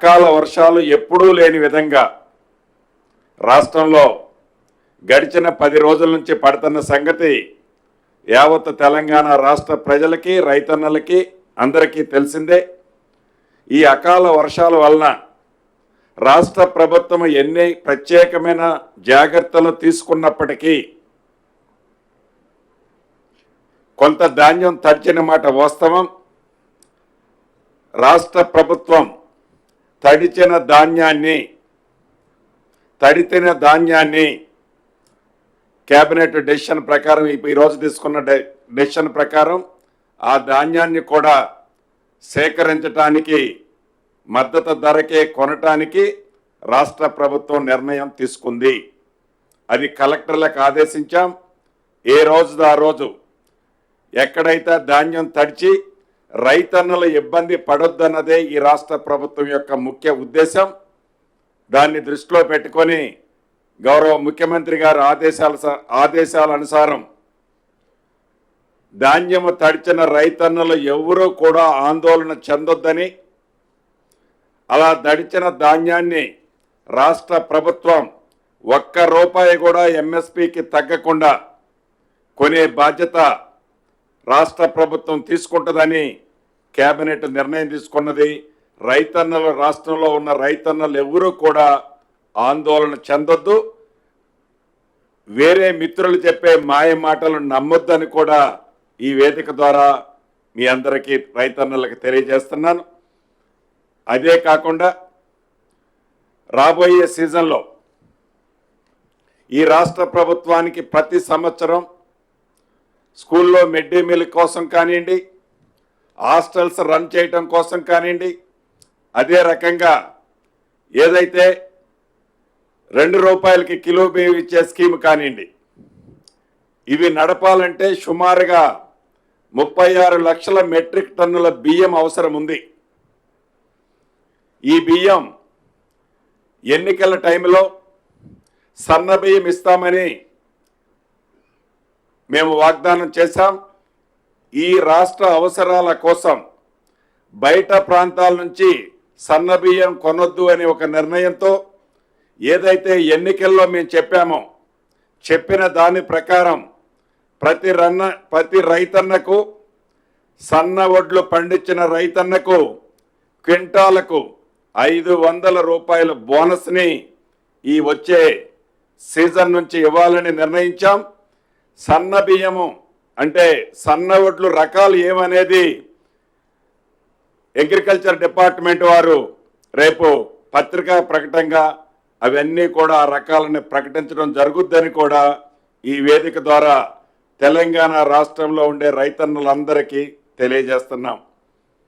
అకాల వర్షాలు ఎప్పుడూ లేని విధంగా రాష్ట్రంలో గడిచిన 10 రోజుల నుంచి పడుతున్న సంగతి యావత్ తెలంగాణ రాష్ట్ర ప్రజలకి రైతన్నలకి అందరికీ తెలిసిందే. ఈ అకాల వర్షాల వలన రాష్ట్ర ప్రభుత్వం ఎన్ని ప్రత్యేకమైన జాగ్రత్తలు తీసుకున్నప్పటికీ కొంత ధాన్యం తడిచిన మాట వాస్తవం. రాష్ట్ర ప్రభుత్వం తడిచిన ధాన్యాన్ని కేబినెట్ డెసిషన్ ప్రకారం ఈరోజు తీసుకున్న డెసిషన్ ప్రకారం ఆ ధాన్యాన్ని కూడా సేకరించడానికి మద్దతు ధరకే కొనటానికి రాష్ట్ర ప్రభుత్వం నిర్ణయం తీసుకుంది. అది కలెక్టర్లకు ఆదేశించాం. ఏ రోజు ఆ రోజు ఎక్కడైతే ధాన్యం తడిచి రైతన్నల ఇబ్బంది పడొద్దన్నదే ఈ రాష్ట్ర ప్రభుత్వం యొక్క ముఖ్య ఉద్దేశం. దాన్ని దృష్టిలో పెట్టుకొని గౌరవ ముఖ్యమంత్రి గారి ఆదేశాల అనుసారం ధాన్యము తడిచిన రైతన్నలు ఎవరూ కూడా ఆందోళన చెందొద్దని, అలా తడిచిన ధాన్యాన్ని రాష్ట్ర ప్రభుత్వం ₹1 కూడా ఎంఎస్పీకి తగ్గకుండా కొనే బాధ్యత రాష్ట్ర ప్రభుత్వం తీసుకుంటుందని కేబినెట్ నిర్ణయం తీసుకున్నది. రైతన్నలు, రాష్ట్రంలో ఉన్న రైతన్నలు ఎవరూ కూడా ఆందోళన చెందొద్దు, వేరే మిత్రులు చెప్పే మాయ మాటలు నమ్మొద్దని కూడా ఈ వేదిక ద్వారా మీ అందరికీ రైతన్నలకు తెలియజేస్తున్నాను. అదే కాకుండా రాబోయే సీజన్లో ఈ రాష్ట్ర ప్రభుత్వానికి ప్రతి సంవత్సరం స్కూల్లో మిడ్ డే మీల్ కోసం కానివ్వండి, హాస్టల్స్ రన్ చేయటం కోసం కానివ్వండి, అదే రకంగా ఏదైతే ₹2కి కిలో బియ్యం ఇచ్చే స్కీమ్ కానివ్వండి, ఇవి నడపాలంటే సుమారుగా 36 లక్షల మెట్రిక్ టన్నుల బియ్యం అవసరం ఉంది. ఈ బియ్యం ఎన్నికల టైంలో సన్న బియ్యం ఇస్తామని మేము వాగ్దానం చేశాం. ఈ రాష్ట్ర అవసరాల కోసం బయట ప్రాంతాల నుంచి సన్న బియ్యం కొనొద్దు అనే ఒక నిర్ణయంతో ఏదైతే ఎన్నికల్లో మేము చెప్పామో చెప్పిన దాని ప్రకారం ప్రతి రైతన్నకు, సన్న వడ్లు పండించిన రైతన్నకు క్వింటాలకు ₹500 బోనస్ని ఈ వచ్చే సీజన్ నుంచి ఇవ్వాలని నిర్ణయించాం. సన్న బియ్యము అంటే సన్న వడ్లు రకాలు ఏమనేది అగ్రికల్చర్ డిపార్ట్మెంట్ వారు రేపు పత్రికా ప్రకటనగా అవన్నీ కూడా ఆ రకాలను ప్రకటించడం జరుగుద్దని కూడా ఈ వేదిక ద్వారా తెలంగాణ రాష్ట్రంలో ఉండే రైతన్నులందరికీ తెలియజేస్తున్నాం.